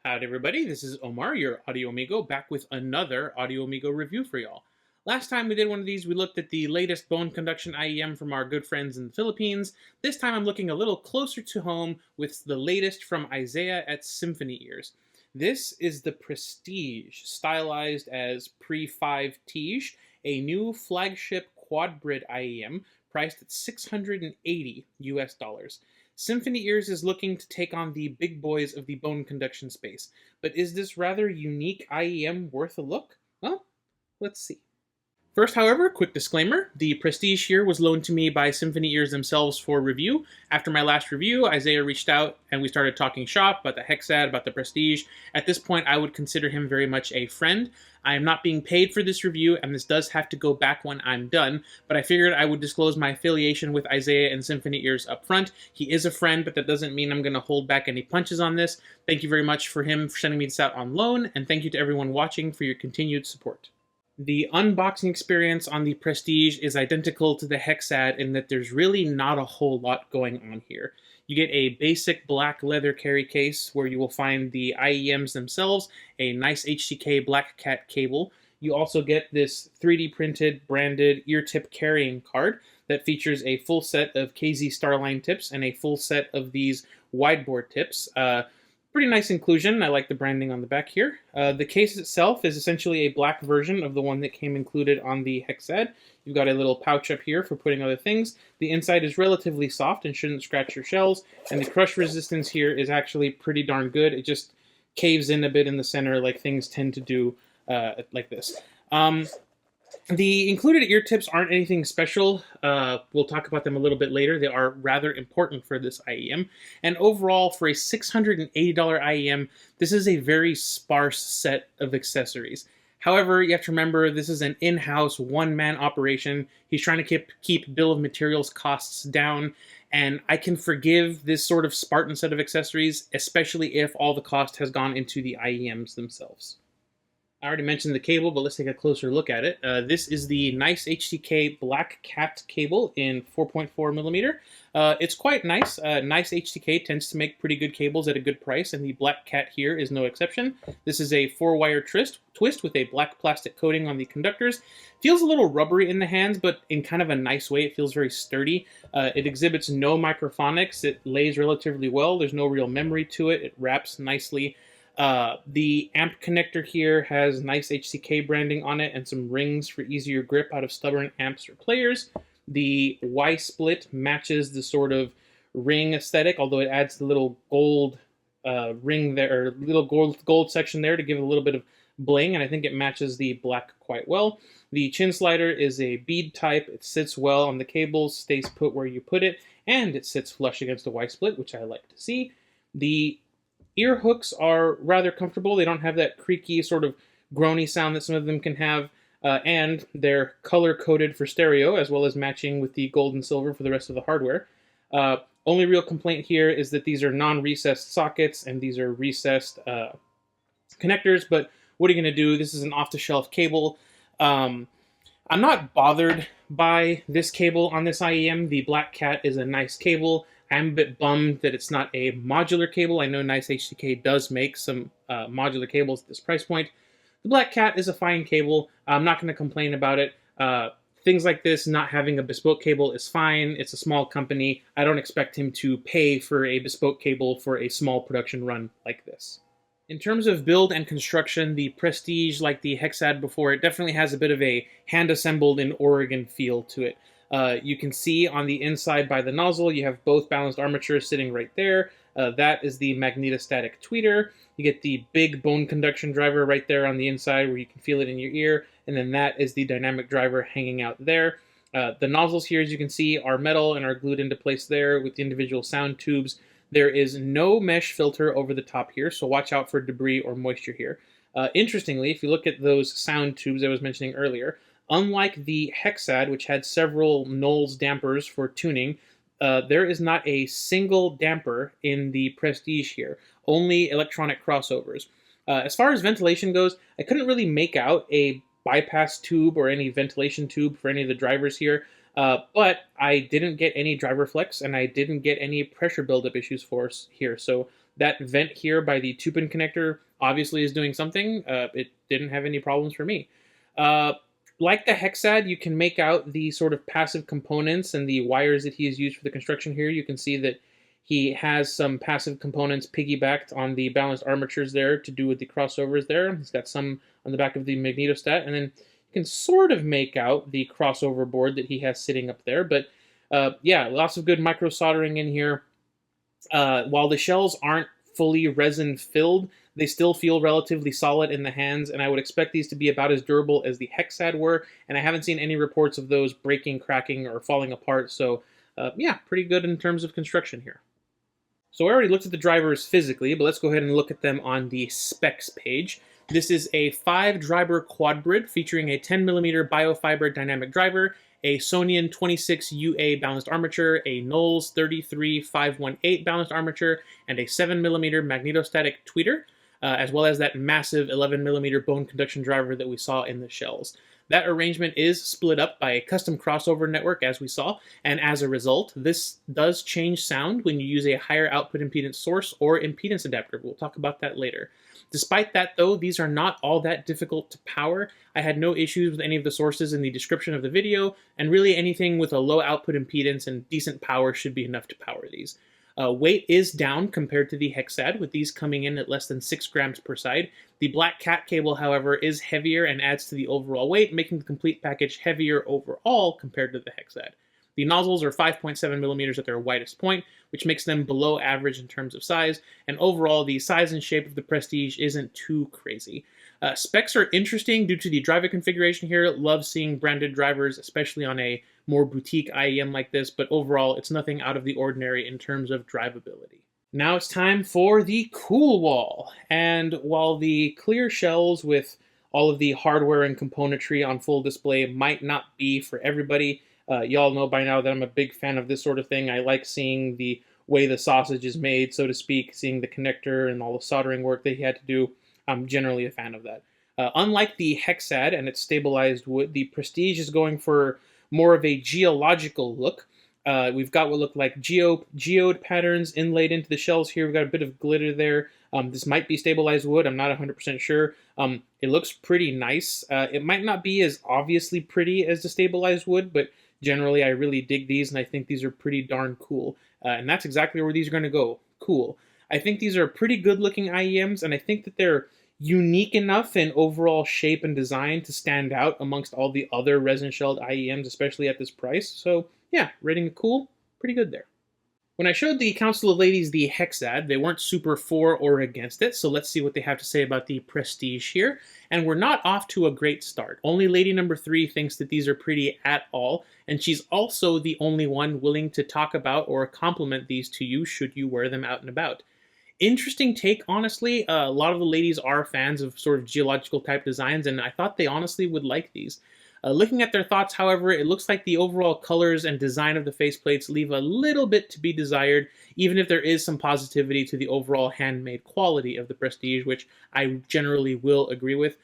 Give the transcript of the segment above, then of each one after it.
Howdy everybody, this is Omar, your Audio Amigo, back with another Audio Amigo review for y'all. Last time we did one of these, we looked at the latest bone conduction IEM from our good friends in the Philippines. This time I'm looking a little closer to home with the latest from Isaiah at SymphonyEars. This is the Prestige, stylized as PRE5TIGE, a new flagship Quadbrid IEM priced at $680 US. SymphonyEars is looking to take on the big boys of the bone conduction space, but is this rather unique IEM worth a look? Well, let's see. First, however, quick disclaimer, the Prestige here was loaned to me by SymphonyEars themselves for review. After my last review, Isaiah reached out and we started talking shop about the Hexad, about the Prestige. At this point, I would consider him very much a friend. I am not being paid for this review, and this does have to go back when I'm done, but I figured I would disclose my affiliation with Isaiah and SymphonyEars up front. He is a friend, but that doesn't mean I'm going to hold back any punches on this. Thank you very much for him for sending me this out on loan, and thank you to everyone watching for your continued support. The unboxing experience on the Prestige is identical to the Hexad in that there's really not a whole lot going on here. You get a basic black leather carry case where you will find the IEMs themselves, a nice HTK Black Cat cable. You also get this 3D printed branded ear tip carrying card that features a full set of KZ Starline tips and a full set of these wideboard tips. Pretty nice inclusion. I like the branding on the back here. The case itself is essentially a black version of the one that came included on the Hexad. You've got a little pouch up here for putting other things. The inside is relatively soft and shouldn't scratch your shells, and the crush resistance here is actually pretty darn good. It just caves in a bit in the center like things tend to do like this. The included ear tips aren't anything special. We'll talk about them a little bit later. They are rather important for this IEM. And overall, for a $680 IEM, this is a very sparse set of accessories. However, you have to remember this is an in-house, one-man operation. He's trying to keep bill of materials costs down, and I can forgive this sort of Spartan set of accessories, especially if all the cost has gone into the IEMs themselves. I already mentioned the cable, but let's take a closer look at it. This is the nice HTK Black Cat cable in 4.4 millimeter. It's quite nice. Nice HTK tends to make pretty good cables at a good price, and the Black Cat here is no exception. This is a 4-wire twist with a black plastic coating on the conductors. Feels a little rubbery in the hands, but in kind of a nice way. It feels very sturdy. It exhibits no microphonics. It lays relatively well. There's no real memory to it. It wraps nicely. The amp connector here has nice HTK branding on it and some rings for easier grip out of stubborn amps or players. The Y split matches the sort of ring aesthetic, although it adds the little gold ring there, or little gold section there to give it a little bit of bling, and I think it matches the black quite well. The chin slider is a bead type. It sits well on the cables, stays put where you put it, and it sits flush against the Y split, which I like to see. The ear hooks are rather comfortable. They don't have that creaky sort of groany sound that some of them can have, and they're color-coded for stereo, as well as matching with the gold and silver for the rest of the hardware. Only real complaint here is that these are non-recessed sockets, and these are recessed connectors, but what are you going to do? This is an off-the-shelf cable. I'm not bothered by this cable on this IEM. The Black Cat is a nice cable. I'm a bit bummed that it's not a modular cable. I know Nice HTK does make some modular cables at this price point. The Black Cat is a fine cable. I'm not going to complain about it. Things like this, not having a bespoke cable is fine. It's a small company. I don't expect him to pay for a bespoke cable for a small production run like this. In terms of build and construction, the Prestige, like the Hexad before, it definitely has a bit of a hand-assembled in Oregon feel to it. You can see on the inside by the nozzle, you have both balanced armatures sitting right there. That is the magnetostatic tweeter. You get the big bone conduction driver right there on the inside where you can feel it in your ear. And then that is the dynamic driver hanging out there. The nozzles here, as you can see, are metal and are glued into place there with the individual sound tubes. There is no mesh filter over the top here, so watch out for debris or moisture here. Interestingly, if you look at those sound tubes I was mentioning earlier, unlike the Hexad, which had several Knowles dampers for tuning, there is not a single damper in the Prestige here, only electronic crossovers. As far as ventilation goes, I couldn't really make out a bypass tube or any ventilation tube for any of the drivers here, but I didn't get any driver flex and I didn't get any pressure buildup issues for us here, so That vent here by the 2-pin connector obviously is doing something. It didn't have any problems for me. Like the Hexad, you can make out the sort of passive components and the wires that he has used for the construction here. You can see that he has some passive components piggybacked on the balanced armatures there to do with the crossovers there. He's got some on the back of the magnetostat, and then you can sort of make out the crossover board that he has sitting up there. But yeah, lots of good micro soldering in here. While the shells aren't fully resin filled, they still feel relatively solid in the hands, and I would expect these to be about as durable as the Hexad were, and I haven't seen any reports of those breaking, cracking, or falling apart, so yeah, pretty good in terms of construction here. So I already looked at the drivers physically, but let's go ahead and look at them on the specs page. This is a 5-driver Quadbrid featuring a 10mm biofiber dynamic driver, a Sony 26UA balanced armature, a Knowles 33518 balanced armature, and a 7mm magnetostatic tweeter, as well as that massive 11mm bone conduction driver that we saw in the shells. That arrangement is split up by a custom crossover network, as we saw, and as a result, this does change sound when you use a higher output impedance source or impedance adapter. We'll talk about that later. Despite that, though, these are not all that difficult to power. I had no issues with any of the sources in the description of the video, and really anything with a low output impedance and decent power should be enough to power these. Weight is down compared to the Hexad, with these coming in at less than 6 grams per side. The Black Cat cable, however, is heavier and adds to the overall weight, making the complete package heavier overall compared to the Hexad. The nozzles are 5.7 millimeters at their widest point, which makes them below average in terms of size, and overall the size and shape of the Prestige isn't too crazy. Specs are interesting due to the driver configuration here. Love seeing branded drivers, especially on a more boutique IEM like this, but overall it's nothing out of the ordinary in terms of drivability. Now it's time for the cool wall, and while the clear shells with all of the hardware and componentry on full display might not be for everybody, y'all know by now that I'm a big fan of this sort of thing. I like seeing the way the sausage is made, so to speak, seeing the connector and all the soldering work that he had to do. I'm generally a fan of that. Unlike the Hexad and its stabilized wood, the Prestige is going for more of a geological look. We've got what look like geode patterns inlaid into the shells here. We've got a bit of glitter there. This might be stabilized wood. I'm not 100% sure. It looks pretty nice. It might not be as obviously pretty as the stabilized wood, but generally I really dig these, and I think these are pretty darn cool. And that's exactly where these are going to go. Cool. I think these are pretty good-looking IEMs, and I think that they're unique enough in overall shape and design to stand out amongst all the other resin-shelled IEMs, especially at this price. So yeah, rating it cool, pretty good there. When I showed the Council of Ladies the Hexad, they weren't super for or against it, so let's see what they have to say about the Prestige here. And we're not off to a great start. Only lady number 3 thinks that these are pretty at all, and she's also the only one willing to talk about or compliment these to you should you wear them out and about. Interesting take, honestly. A lot of the ladies are fans of sort of geological type designs, and I thought they honestly would like these. Looking at their thoughts, however, it looks like the overall colors and design of the faceplates leave a little bit to be desired, even if there is some positivity to the overall handmade quality of the Prestige, which I generally will agree with.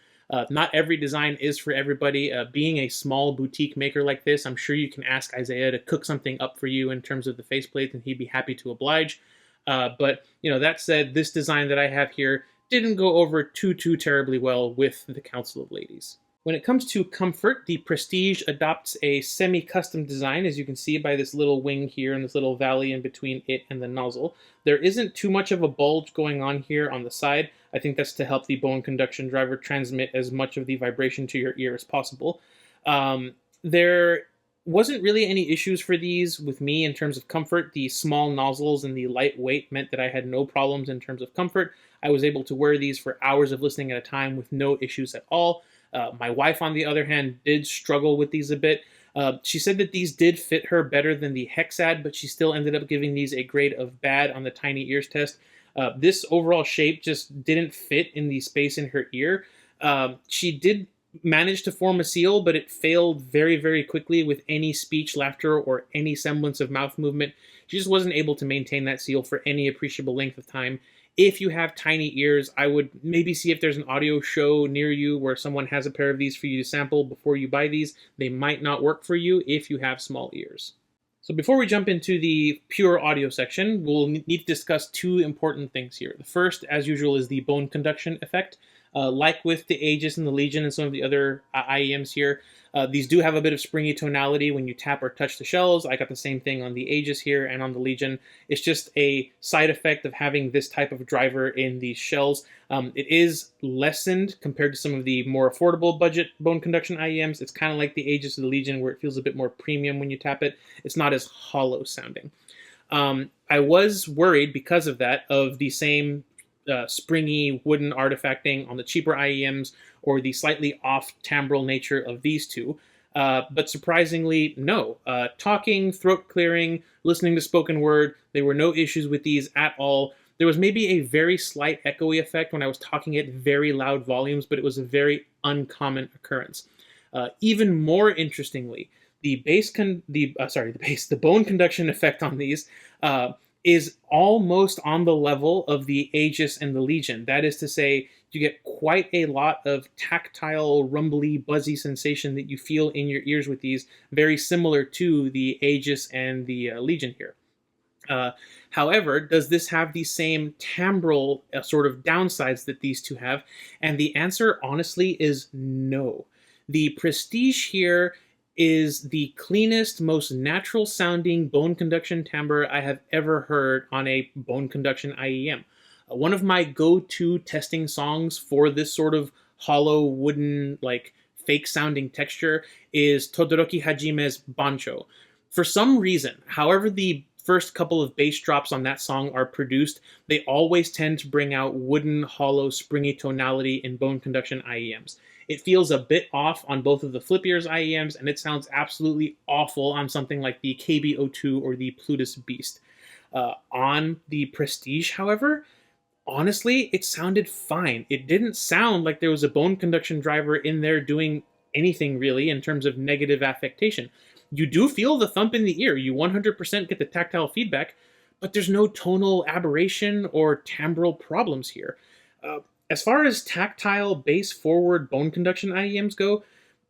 Not every design is for everybody. Being a small boutique maker like this, I'm sure you can ask Isaiah to cook something up for you in terms of the faceplate, and he'd be happy to oblige. But, you know, that said, this design that I have here didn't go over too terribly well with the Council of Ladies. When it comes to comfort, the Prestige adopts a semi-custom design, as you can see by this little wing here and this little valley in between it and the nozzle. There isn't too much of a bulge going on here on the side. I think that's to help the bone conduction driver transmit as much of the vibration to your ear as possible. There wasn't really any issues for these with me in terms of comfort. The small nozzles and the light weight meant that I had no problems in terms of comfort. I was able to wear these for hours of listening at a time with no issues at all. My wife, on the other hand, did struggle with these a bit. She said that these did fit her better than the Hexad, but she still ended up giving these a grade of bad on the tiny ears test. This overall shape just didn't fit in the space in her ear. She did manage to form a seal, but it failed very quickly with any speech, laughter, or any semblance of mouth movement. She just wasn't able to maintain that seal for any appreciable length of time. If you have tiny ears, I would maybe see if there's an audio show near you where someone has a pair of these for you to sample before you buy these. They might not work for you if you have small ears. So before we jump into the pure audio section, we'll need to discuss two important things here. The first, as usual, is the bone conduction effect. Like with the Aegis and the Legion and some of the other IEMs here, these do have a bit of springy tonality when you tap or touch the shells. I got the same thing on the Aegis here and on the Legion. It's just a side effect of having this type of driver in these shells. It is lessened compared to some of the more affordable budget bone conduction IEMs. It's kind of like the Aegis or the Legion where it feels a bit more premium when you tap it. It's not as hollow sounding. I was worried because of that of the same springy wooden artifacting on the cheaper IEMs or the slightly off timbral nature of these two. But surprisingly, no. Talking, throat clearing, listening to spoken word, there were no issues with these at all. There was maybe a very slight echoey effect when I was talking at very loud volumes, but it was a very uncommon occurrence. Even more interestingly, the bone conduction effect on these is almost on the level of the Aegis and the Legion. That is to say, you get quite a lot of tactile, rumbly, buzzy sensation that you feel in your ears with these, very similar to the Aegis and the Legion here. However, does this have the same timbral sort of downsides that these two have? And the answer, honestly, is no. The Prestige here is the cleanest, most natural sounding bone conduction timbre I have ever heard on a bone conduction IEM. One of my go-to testing songs for this sort of hollow, wooden, like fake sounding texture is Todoroki Hajime's Bancho. For some reason, however the first couple of bass drops on that song are produced, they always tend to bring out wooden, hollow, springy tonality in bone conduction IEMs. It feels a bit off on both of the Flipears IEMs, and it sounds absolutely awful on something like the KB02 or the Plutus Beast. On the Prestige, however, honestly, it sounded fine. It didn't sound like there was a bone conduction driver in there doing anything really in terms of negative affectation. You do feel the thump in the ear. You 100% get the tactile feedback, but there's no tonal aberration or timbral problems here. As far as tactile, bass-forward bone conduction IEMs go,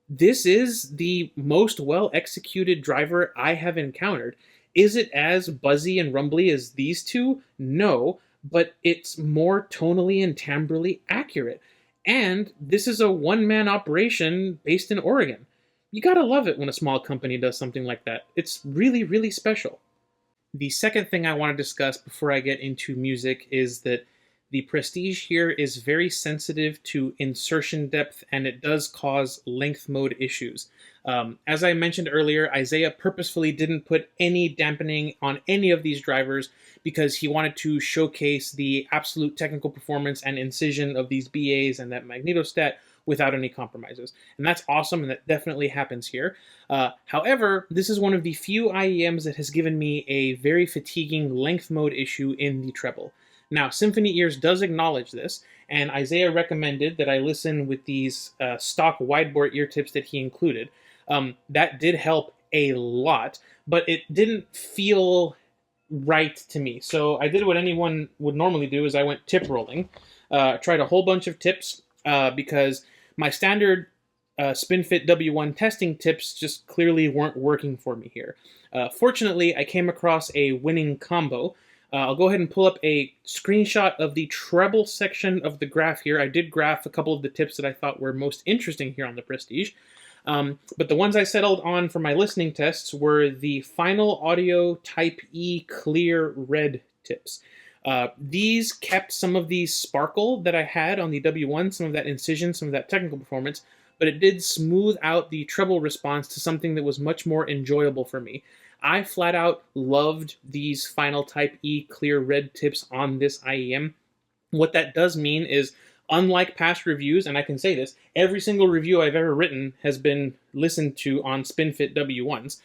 this is the most well-executed driver I have encountered. Is it as buzzy and rumbly as these two? No, but it's more tonally and timbrally accurate. And this is a one-man operation based in Oregon. You gotta love it when a small company does something like that. It's really, really special. The second thing I want to discuss before I get into music is that the Prestige here is very sensitive to insertion depth, and it does cause length mode issues. As I mentioned earlier, Isaiah purposefully didn't put any dampening on any of these drivers because he wanted to showcase the absolute technical performance and incision of these BAs and that magnetostat without any compromises. And that's awesome, and that definitely happens here. However, this is one of the few IEMs that has given me a very fatiguing length mode issue in the treble. Now, SymphonyEars does acknowledge this, and Isaiah recommended that I listen with these stock widebore ear tips that he included. That did help a lot, but it didn't feel right to me. So I did what anyone would normally do, is I went tip rolling. Tried a whole bunch of tips because my standard Spinfit W1 testing tips just clearly weren't working for me here. Fortunately, I came across a winning combo. I'll go ahead and pull up a screenshot of the treble section of the graph here. I did graph a couple of the tips that I thought were most interesting here on the Prestige. But the ones I settled on for my listening tests were the Final Audio Type E Clear Red tips. These kept some of the sparkle that I had on the W1, some of that incision, some of that technical performance, but it did smooth out the treble response to something that was much more enjoyable for me. I flat out loved these Final Type E Clear Red tips on this IEM. What that does mean is, unlike past reviews, and I can say this, every single review I've ever written has been listened to on Spinfit W1s.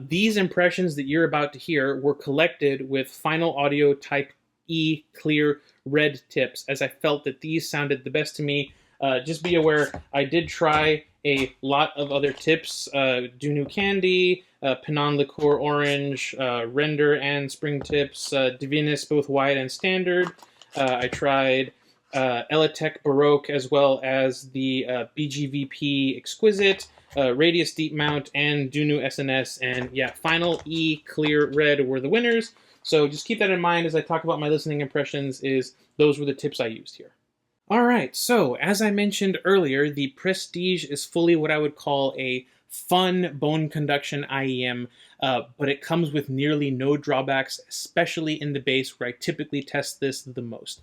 These impressions that you're about to hear were collected with Final Audio Type E Clear Red tips, as I felt that these sounded the best to me. Just be aware, I did try a lot of other tips, Dunu Candy, Penon Liqueur Orange, Render and Spring tips, Divinus, both wide and standard. I tried Elitech Baroque, as well as the BGVP Exquisite, Radius Deep Mount, and Dunu SNS. And yeah, Final E Clear Red were the winners. So just keep that in mind as I talk about my listening impressions, is those were the tips I used here. Alright, so as I mentioned earlier, the Prestige is fully what I would call a fun bone conduction IEM, but it comes with nearly no drawbacks, especially in the bass where I typically test this the most.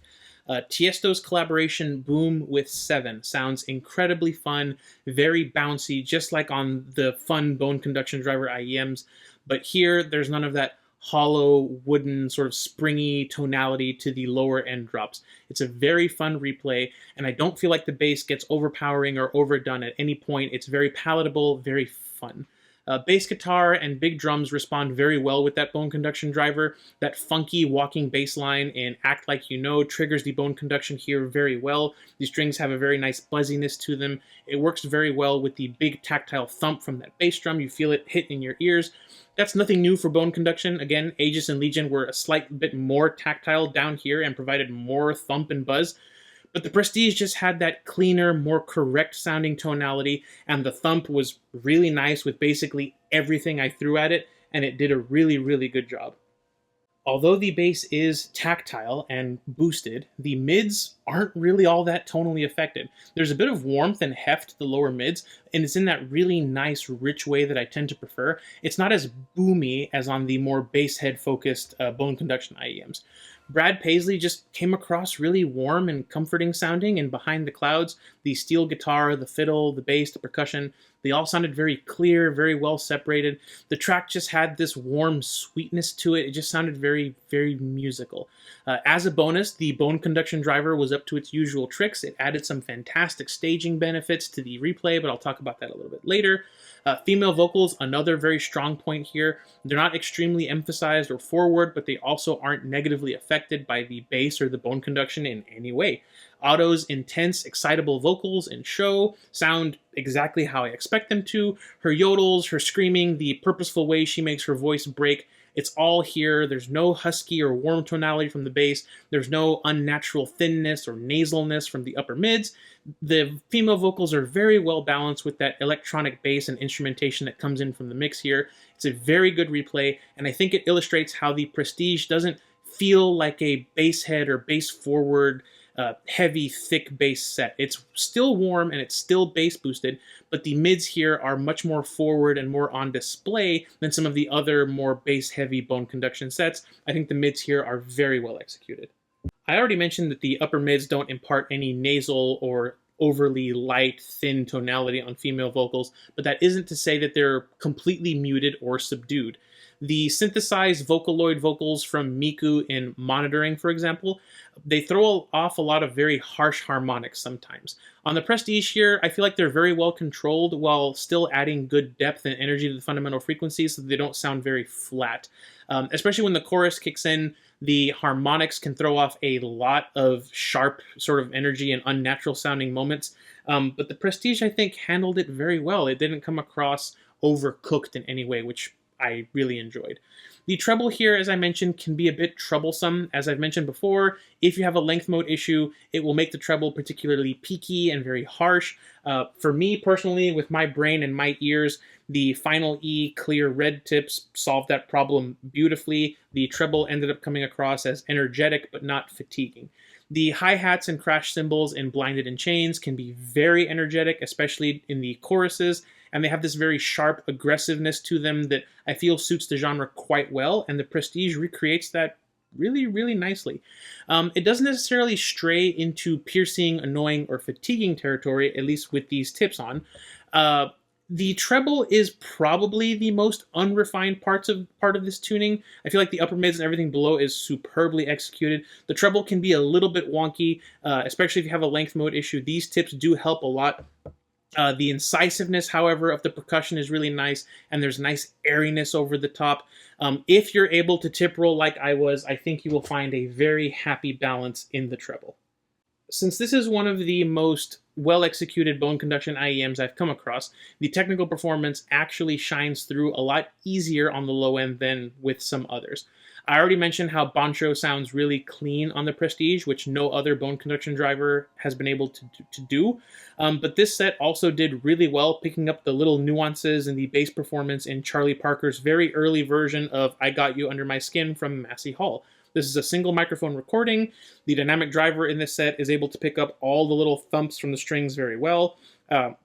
Tiesto's collaboration Boom with 7 sounds incredibly fun, very bouncy, just like on the fun bone conduction driver IEMs, but here there's none of that hollow, wooden, sort of springy tonality to the lower end drops. It's a very fun replay, and I don't feel like the bass gets overpowering or overdone at any point. It's very palatable, very fun. Bass guitar and big drums respond very well with that bone conduction driver. That funky walking bass line in Act Like You Know triggers the bone conduction here very well. The strings have a very nice buzziness to them. It works very well with the big tactile thump from that bass drum. You feel it hit in your ears. That's nothing new for bone conduction. Again, Aegis and Legion were a slight bit more tactile down here and provided more thump and buzz. But the Prestige just had that cleaner, more correct sounding tonality, and the thump was really nice with basically everything I threw at it, and it did a really, really good job. Although the bass is tactile and boosted, the mids aren't really all that tonally affected. There's a bit of warmth and heft to the lower mids, and it's in that really nice, rich way that I tend to prefer. It's not as boomy as on the more bass head-focused bone conduction IEMs. Brad Paisley just came across really warm and comforting sounding, and Behind the Clouds, the steel guitar, the fiddle, the bass, the percussion, they all sounded very clear, very well separated. The track just had this warm sweetness to it. It just sounded very, very musical. As a bonus, the bone conduction driver was up to its usual tricks. It added some fantastic staging benefits to the replay, but I'll talk about that a little bit later. Female vocals, another very strong point here. They're not extremely emphasized or forward, but they also aren't negatively affected by the bass or the bone conduction in any way. Otto's intense, excitable vocals in Show sound exactly how I expect them to. Her yodels, her screaming, the purposeful way she makes her voice break, it's all here. There's no husky or warm tonality from the bass. There's no unnatural thinness or nasalness from the upper mids. The female vocals are very well balanced with that electronic bass and instrumentation that comes in from the mix here. It's a very good replay, and I think it illustrates how the Prestige doesn't feel like a bass head or bass forward heavy, thick bass set. It's still warm and it's still bass boosted, but the mids here are much more forward and more on display than some of the other more bass heavy bone conduction sets. I think the mids here are very well executed. I already mentioned that the upper mids don't impart any nasal or overly light, thin tonality on female vocals, but that isn't to say that they're completely muted or subdued. The synthesized Vocaloid vocals from Miku in Monitoring, for example, they throw off a lot of very harsh harmonics sometimes. On the Prestige here, I feel like they're very well controlled while still adding good depth and energy to the fundamental frequencies so that they don't sound very flat. Especially when the chorus kicks in, the harmonics can throw off a lot of sharp sort of energy and unnatural sounding moments. But the Prestige, I think, handled it very well. It didn't come across overcooked in any way, which I really enjoyed. The treble here, as I mentioned, can be a bit troublesome. As I've mentioned before, if you have a length mode issue, it will make the treble particularly peaky and very harsh. For me personally, with my brain and my ears, the Final E clear red tips solved that problem beautifully. The treble ended up coming across as energetic but not fatiguing. The hi-hats and crash cymbals in Blinded in Chains can be very energetic, especially in the choruses, and they have this very sharp aggressiveness to them that I feel suits the genre quite well, and the Prestige recreates that really, really nicely. It doesn't necessarily stray into piercing, annoying, or fatiguing territory, at least with these tips on. The treble is probably the most unrefined part of this tuning. I feel like the upper mids and everything below is superbly executed. The treble can be a little bit wonky, especially if you have a length mode issue. These tips do help a lot. The incisiveness, however, of the percussion is really nice, and there's nice airiness over the top. If you're able to tip roll like I was, I think you will find a very happy balance in the treble. Since this is one of the most well-executed bone conduction IEMs I've come across, the technical performance actually shines through a lot easier on the low end than with some others. I already mentioned how Bancho sounds really clean on the Prestige, which no other bone conduction driver has been able to do. But this set also did really well, picking up the little nuances in the bass performance in Charlie Parker's very early version of I Got You Under My Skin from Massey Hall. This is a single microphone recording. The dynamic driver in this set is able to pick up all the little thumps from the strings very well.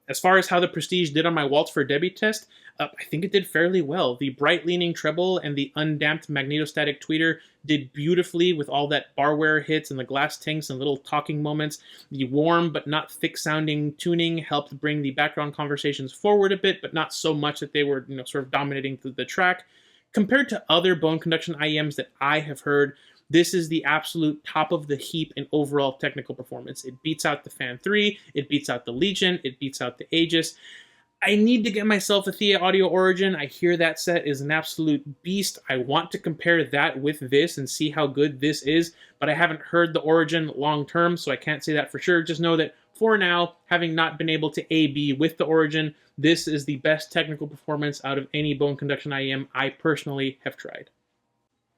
As far as how the Prestige did on my Waltz for Debbie test, I think it did fairly well. The bright-leaning treble and the undamped magnetostatic tweeter did beautifully with all that barware hits and the glass tinks and little talking moments. The warm but not thick-sounding tuning helped bring the background conversations forward a bit, but not so much that they were, sort of dominating the track. Compared to other bone conduction IEMs that I have heard, this is the absolute top of the heap in overall technical performance. It beats out the Fan 3, it beats out the Legion, it beats out the Aegis. I need to get myself a Thea Audio Origin. I hear that set is an absolute beast. I want to compare that with this and see how good this is, but I haven't heard the Origin long term, so I can't say that for sure. Just know that for now, having not been able to A-B with the Origin, this is the best technical performance out of any bone conduction IEM I personally have tried.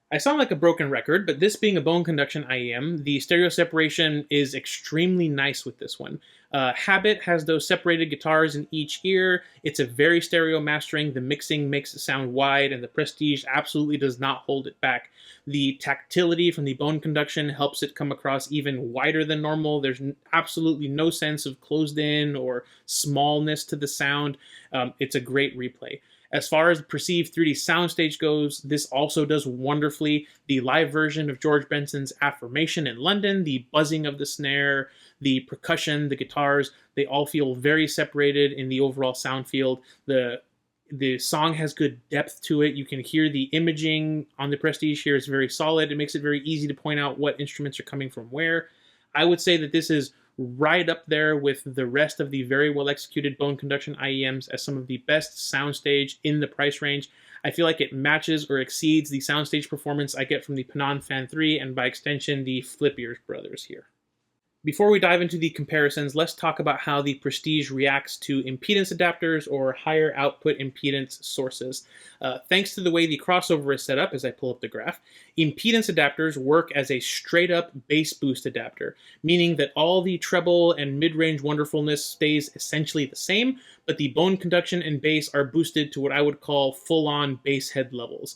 I sound like a broken record, but this being a bone conduction IEM, the stereo separation is extremely nice with this one. Habit has those separated guitars in each ear. It's a very stereo mastering. The mixing makes it sound wide, and the Prestige absolutely does not hold it back. The tactility from the bone conduction helps it come across even wider than normal. There's absolutely no sense of closed in or smallness to the sound. It's a great replay. As far as the perceived 3D soundstage goes, this also does wonderfully. The live version of George Benson's Affirmation in London, the buzzing of the snare, the percussion, the guitars, they all feel very separated in the overall sound field. The song has good depth to it. You can hear the imaging on the Prestige here is very solid. It makes it very easy to point out what instruments are coming from where. I would say that this is right up there with the rest of the very well executed bone conduction IEMs as some of the best soundstage in the price range. I feel like it matches or exceeds the soundstage performance I get from the Penon Fan 3 and by extension the Flipears brothers here. Before we dive into the comparisons, let's talk about how the Prestige reacts to impedance adapters or higher output impedance sources. Thanks to the way the crossover is set up, as I pull up the graph, impedance adapters work as a straight-up bass boost adapter, meaning that all the treble and mid-range wonderfulness stays essentially the same, but the bone conduction and bass are boosted to what I would call full-on bass head levels.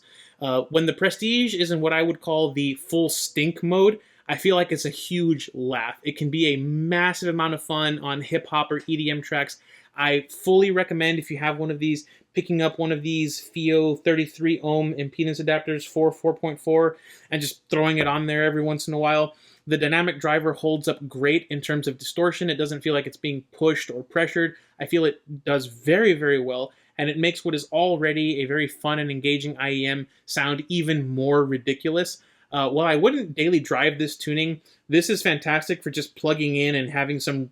When the Prestige is in what I would call the full stink mode, I feel like it's a huge laugh. It can be a massive amount of fun on hip-hop or EDM tracks. I fully recommend, if you have one of these, picking up one of these FIO 33 ohm impedance adapters for 4.4 and just throwing it on there every once in a while. The dynamic driver holds up great in terms of distortion. It doesn't feel like it's being pushed or pressured. I feel it does very, very well, and it makes what is already a very fun and engaging IEM sound even more ridiculous. While I wouldn't daily drive this tuning, this is fantastic for just plugging in and having some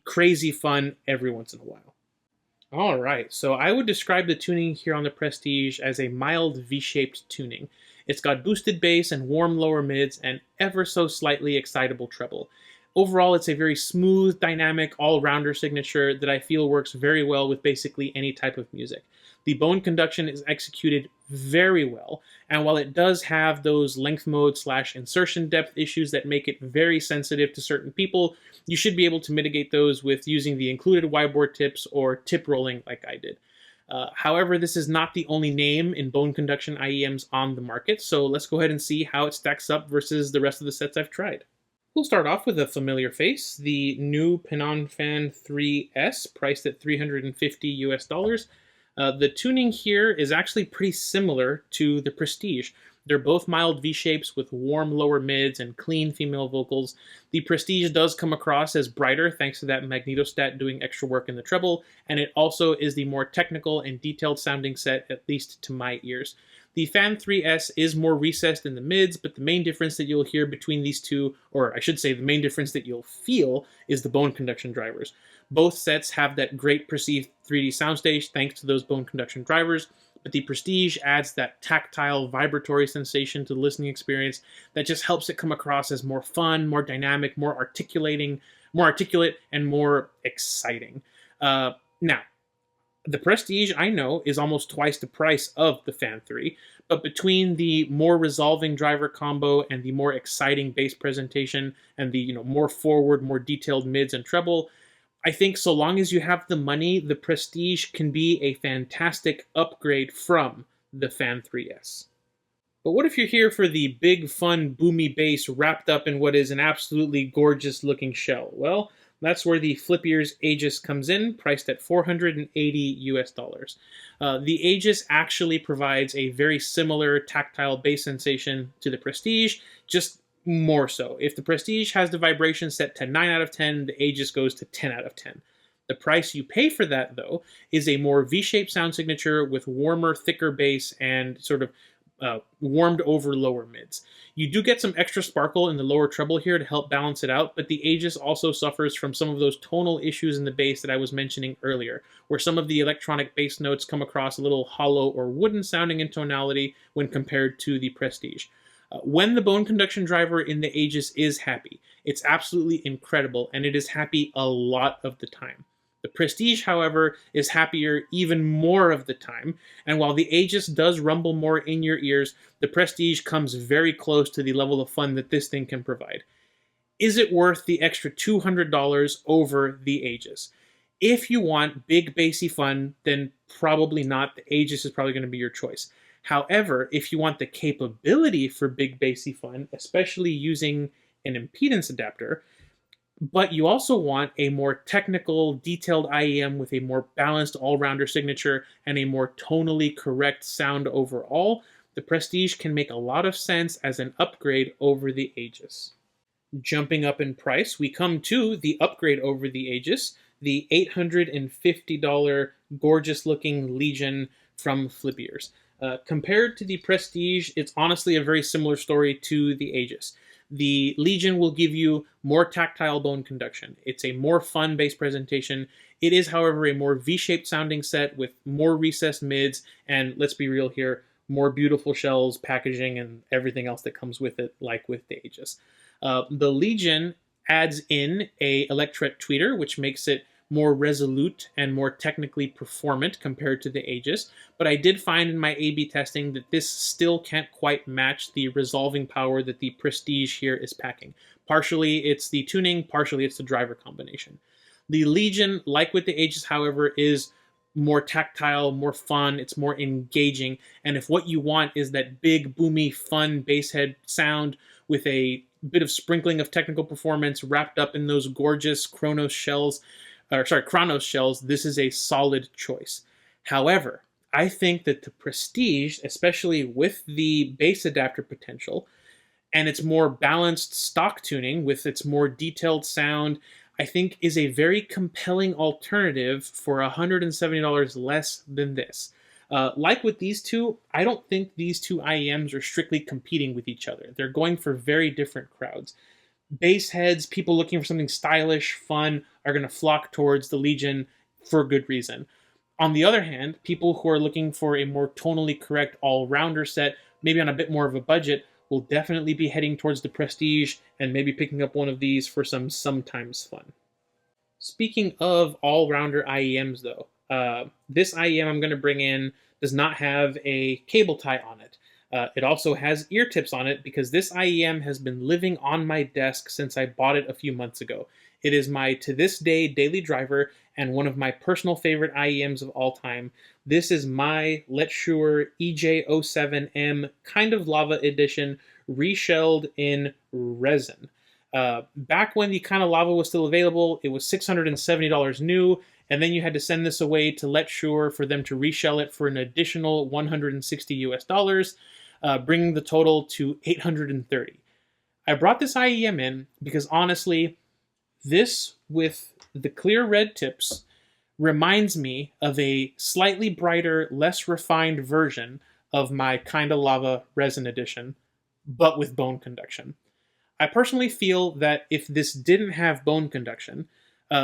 crazy fun every once in a while. All right, so I would describe the tuning here on the Prestige as a mild V-shaped tuning. It's got boosted bass and warm lower mids and ever so slightly excitable treble. Overall, it's a very smooth, dynamic, all-rounder signature that I feel works very well with basically any type of music. The bone conduction is executed very well, and while it does have those length mode / insertion depth issues that make it very sensitive to certain people, you should be able to mitigate those with using the included Y-board tips or tip rolling like I did. However, this is not the only name in bone conduction IEMs on the market, so let's go ahead and see how it stacks up versus the rest of the sets I've tried. We'll start off with a familiar face, the new Penon Fan 3S, priced at $350 US. The tuning here is actually pretty similar to the Prestige. They're both mild V-shapes with warm lower mids and clean female vocals. The Prestige does come across as brighter thanks to that magnetostat doing extra work in the treble, and it also is the more technical and detailed sounding set, at least to my ears. The Fan 3S is more recessed in the mids, but the main difference that you'll hear between these two, or I should say the main difference that you'll feel, is the bone conduction drivers. Both sets have that great perceived 3D soundstage thanks to those bone conduction drivers, but the Prestige adds that tactile, vibratory sensation to the listening experience that just helps it come across as more fun, more dynamic, more articulate, and more exciting. Now, the Prestige, I know, is almost twice the price of the Fan 3, but between the more resolving driver combo and the more exciting bass presentation and the more forward, more detailed mids and treble, I think so long as you have the money, the Prestige can be a fantastic upgrade from the Fan 3S. But what if you're here for the big, fun, boomy bass wrapped up in what is an absolutely gorgeous looking shell? Well, that's where the Flipears Aegis comes in, priced at $480 US. The Aegis actually provides a very similar tactile bass sensation to the Prestige, just more so. If the Prestige has the vibration set to 9 out of 10, the Aegis goes to 10 out of 10. The price you pay for that, though, is a more V-shaped sound signature with warmer, thicker bass and sort of warmed over lower mids. You do get some extra sparkle in the lower treble here to help balance it out, but the Aegis also suffers from some of those tonal issues in the bass that I was mentioning earlier, where some of the electronic bass notes come across a little hollow or wooden sounding in tonality when compared to the Prestige. When the bone conduction driver in the Aegis is happy, it's absolutely incredible, and it is happy a lot of the time. The Prestige, however, is happier even more of the time, and while the Aegis does rumble more in your ears, the Prestige comes very close to the level of fun that this thing can provide. Is it worth the extra $200 over the Aegis? If you want big bassy fun, then probably not. The Aegis is probably going to be your choice. However, if you want the capability for big bassy fun, especially using an impedance adapter, but you also want a more technical, detailed IEM with a more balanced all-rounder signature and a more tonally correct sound overall, the Prestige can make a lot of sense as an upgrade over the Aegis. Jumping up in price, we come to the upgrade over the Aegis, the $850 gorgeous-looking Legion from Flipears. Compared to the Prestige, it's honestly a very similar story to the Aegis. The Legion will give you more tactile bone conduction. It's a more fun bass presentation. It is, however, a more V-shaped sounding set with more recessed mids, and let's be real here, more beautiful shells, packaging, and everything else that comes with it, like with the Aegis. The Legion adds in a electret tweeter, which makes it more resolute and more technically performant compared to the Aegis, but I did find in my A/B testing that this still can't quite match the resolving power that the Prestige here is packing. Partially it's the tuning, partially it's the driver combination. The Legion, like with the Aegis, however, is more tactile, more fun, it's more engaging, and if what you want is that big, boomy, fun bass head sound with a bit of sprinkling of technical performance wrapped up in those gorgeous Kronos shells, this is a solid choice. However, I think that the Prestige, especially with the bass adapter potential, and its more balanced stock tuning with its more detailed sound, I think is a very compelling alternative for $170 less than this. Like with these two, I don't think these two IEMs are strictly competing with each other. They're going for very different crowds. Bass heads, people looking for something stylish, fun, are going to flock towards the Legion for good reason. On the other hand, people who are looking for a more tonally correct all-rounder set, maybe on a bit more of a budget, will definitely be heading towards the Prestige and maybe picking up one of these for some sometimes fun. Speaking of all-rounder IEMs, though, this IEM I'm going to bring in does not have a cable tie on it. It also has ear tips on it because this IEM has been living on my desk since I bought it a few months ago. It is my, to this day, daily driver and one of my personal favorite IEMs of all time. This is my Letshuoer EJ07M Kind of Lava Edition, reshelled in resin. Back when the Kind of Lava was still available, it was $670 new, and then you had to send this away to Letshuoer for them to reshell it for an additional $160 US, bringing the total to $830. I brought this IEM in because honestly, this with the clear red tips reminds me of a slightly brighter, less refined version of my Kinda Lava Resin Edition, but with bone conduction. I personally feel that if this didn't have bone conduction,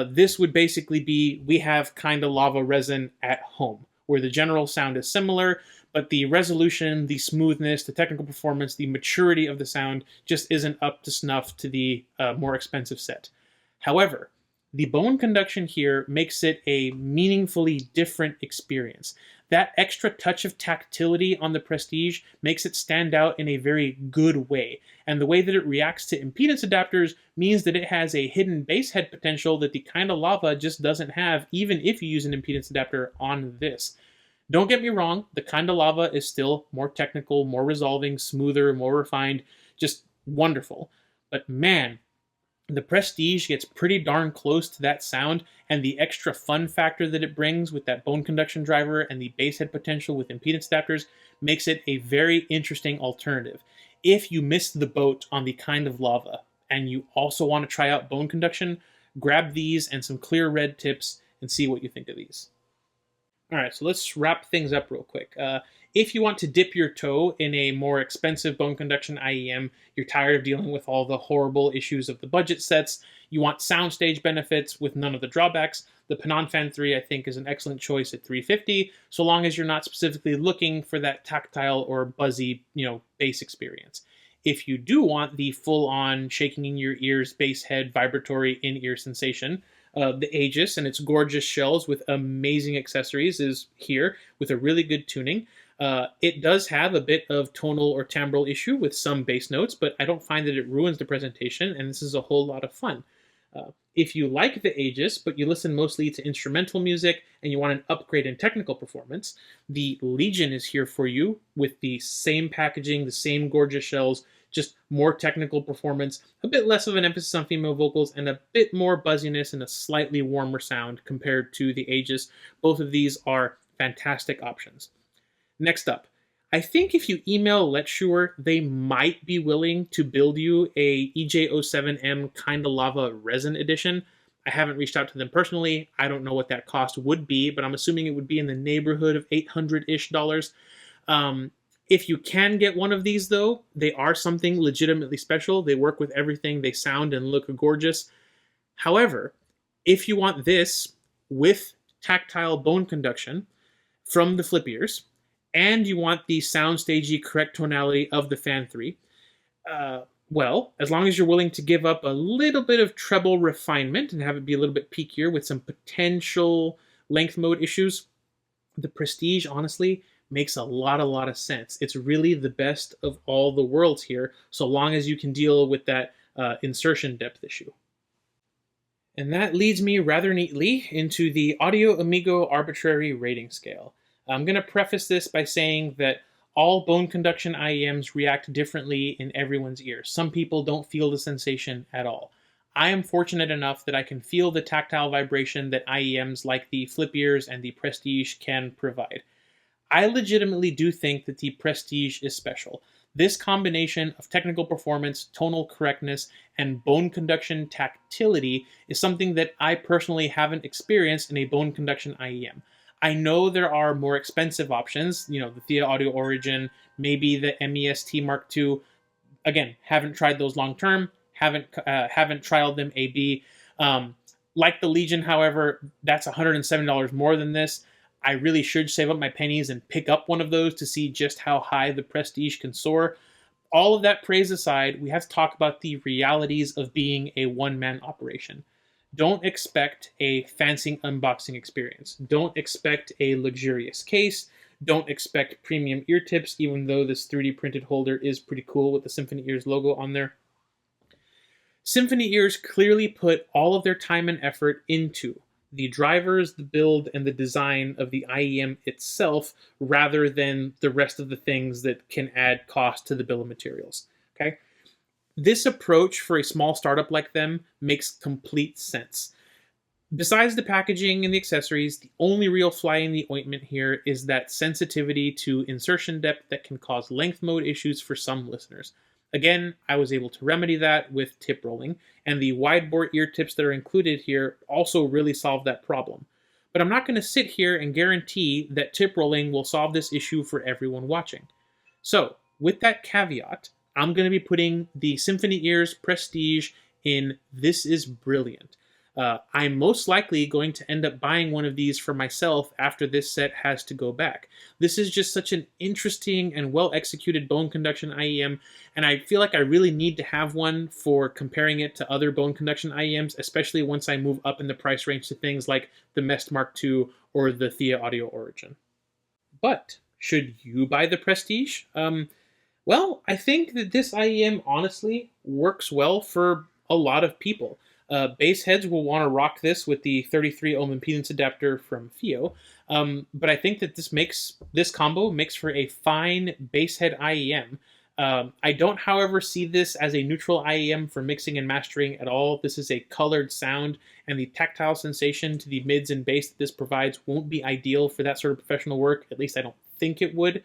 this would basically be, we have Kinda Lava Resin at home, where the general sound is similar, but the resolution, the smoothness, the technical performance, the maturity of the sound just isn't up to snuff to the more expensive set. However, the bone conduction here makes it a meaningfully different experience. that extra touch of tactility on the Prestige makes it stand out in a very good way. And the way that it reacts to impedance adapters means that it has a hidden bass head potential that the Kinda Lava just doesn't have, even if you use an impedance adapter on this. Don't get me wrong, the Kinda Lava is still more technical, more resolving, smoother, more refined, just wonderful. But man, the Prestige gets pretty darn close to that sound, and the extra fun factor that it brings with that bone conduction driver and the bass head potential with impedance adapters makes it a very interesting alternative. If you missed the boat on the Kind of Lava and you also want to try out bone conduction, grab these and some clear red tips and see what you think of these. All right, so let's wrap things up real quick. If you want to dip your toe in a more expensive bone conduction IEM, you're tired of dealing with all the horrible issues of the budget sets, you want Soundstage benefits with none of the drawbacks, the Penon Fan 3 I think is an excellent choice at $350, so long as you're not specifically looking for that tactile or buzzy, bass experience. If you do want the full-on shaking in your ears, bass head, vibratory in-ear sensation, the Aegis and its gorgeous shells with amazing accessories is here with a really good tuning. It does have a bit of tonal or timbral issue with some bass notes, but I don't find that it ruins the presentation, and this is a whole lot of fun. If you like the Aegis, but you listen mostly to instrumental music and you want an upgrade in technical performance, the Legion is here for you with the same packaging, the same gorgeous shells, just more technical performance, a bit less of an emphasis on female vocals, and a bit more buzziness and a slightly warmer sound compared to the Aegis. Both of these are fantastic options. Next up, I think if you email Letshuoer, they might be willing to build you a EJ07M Kinda Lava Resin edition. I haven't reached out to them personally. I don't know what that cost would be, but I'm assuming it would be in the neighborhood of $800-ish. If you can get one of these, though, they are something legitimately special. They work with everything. They sound and look gorgeous. However, if you want this with tactile bone conduction from the Flipears, and you want the soundstagey correct tonality of the Fan 3, well, as long as you're willing to give up a little bit of treble refinement and have it be a little bit peakier with some potential length mode issues, the Prestige, honestly, makes a lot of sense. It's really the best of all the worlds here, so long as you can deal with that insertion depth issue. And that leads me rather neatly into the Audio Amigo Arbitrary rating scale. I'm going to preface this by saying that all bone conduction IEMs react differently in everyone's ears. Some people don't feel the sensation at all. I am fortunate enough that I can feel the tactile vibration that IEMs like the Flipears and the Prestige can provide. I legitimately do think that the Prestige is special. This combination of technical performance, tonal correctness, and bone conduction tactility is something that I personally haven't experienced in a bone conduction IEM. I know there are more expensive options, the Thea Audio Origin, maybe the MEST Mark II. Again, haven't tried those long term, haven't trialed them AB. Like the Legion, however, that's $107 more than this. I really should save up my pennies and pick up one of those to see just how high the Prestige can soar. All of that praise aside, we have to talk about the realities of being a one-man operation. Don't expect a fancy unboxing experience. Don't expect a luxurious case. Don't expect premium ear tips, even though this 3D printed holder is pretty cool with the SymphonyEars logo on there. SymphonyEars clearly put all of their time and effort into the drivers, the build, and the design of the IEM itself, rather than the rest of the things that can add cost to the bill of materials. Okay? This approach for a small startup like them makes complete sense. Besides the packaging and the accessories, the only real fly in the ointment here is that sensitivity to insertion depth that can cause length mode issues for some listeners. Again, I was able to remedy that with tip rolling, and the wide bore ear tips that are included here also really solve that problem. But I'm not going to sit here and guarantee that tip rolling will solve this issue for everyone watching. So, with that caveat, I'm going to be putting the SymphonyEars Prestige in This Is Brilliant. I'm most likely going to end up buying one of these for myself after this set has to go back. This is just such an interesting and well-executed bone conduction IEM, and I feel like I really need to have one for comparing it to other bone conduction IEMs, especially once I move up in the price range to things like the MEST Mark II or the Thea Audio Origin. But should you buy the Prestige? Well, I think that this IEM honestly works well for a lot of people. Bass heads will want to rock this with the 33 ohm impedance adapter from FIO, but I think that this combo makes for a fine bass head IEM. I don't, however, see this as a neutral IEM for mixing and mastering at all. This is a colored sound, and the tactile sensation to the mids and bass that this provides won't be ideal for that sort of professional work. At least I don't think it would.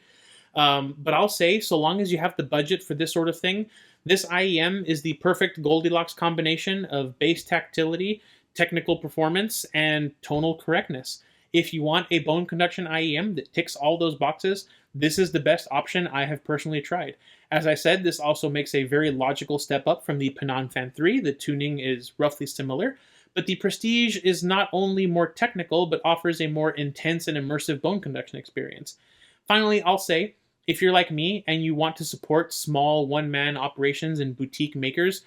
But I'll say, so long as you have the budget for this sort of thing, this IEM is the perfect Goldilocks combination of bass tactility, technical performance, and tonal correctness. If you want a bone conduction IEM that ticks all those boxes, this is the best option I have personally tried. As I said, this also makes a very logical step up from the Penon Fan 3. The tuning is roughly similar, but the Prestige is not only more technical, but offers a more intense and immersive bone conduction experience. Finally, I'll say, if you're like me and you want to support small one-man operations and boutique makers,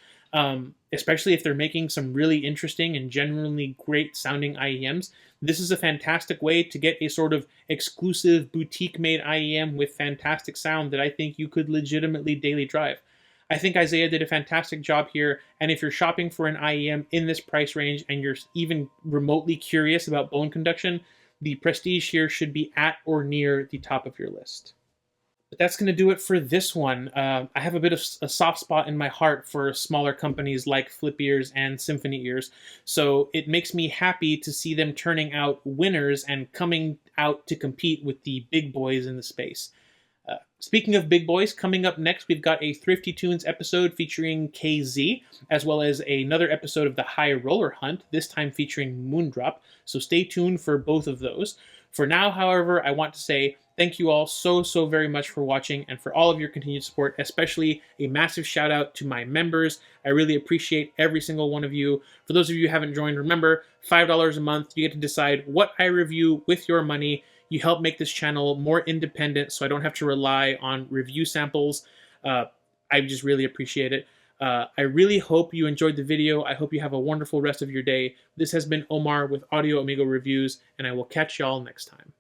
especially if they're making some really interesting and genuinely great sounding IEMs, this is a fantastic way to get a sort of exclusive boutique-made IEM with fantastic sound that I think you could legitimately daily drive. I think Isaiah did a fantastic job here, and if you're shopping for an IEM in this price range and you're even remotely curious about bone conduction, the Prestige here should be at or near the top of your list. But that's going to do it for this one. I have a bit of a soft spot in my heart for smaller companies like Flipears and SymphonyEars, so it makes me happy to see them turning out winners and coming out to compete with the big boys in the space. Speaking of big boys, coming up next, we've got a Thrifty Tunes episode featuring KZ, as well as another episode of the High Roller Hunt, this time featuring Moondrop, so stay tuned for both of those. For now, however, I want to say thank you all so very much for watching and for all of your continued support, especially a massive shout out to my members. I really appreciate every single one of you. For those of you who haven't joined, remember, $5 a month, you get to decide what I review with your money. You help make this channel more independent so I don't have to rely on review samples. I just really appreciate it. I really hope you enjoyed the video. I hope you have a wonderful rest of your day. This has been Omar with Audio Amigo Reviews, and I will catch y'all next time.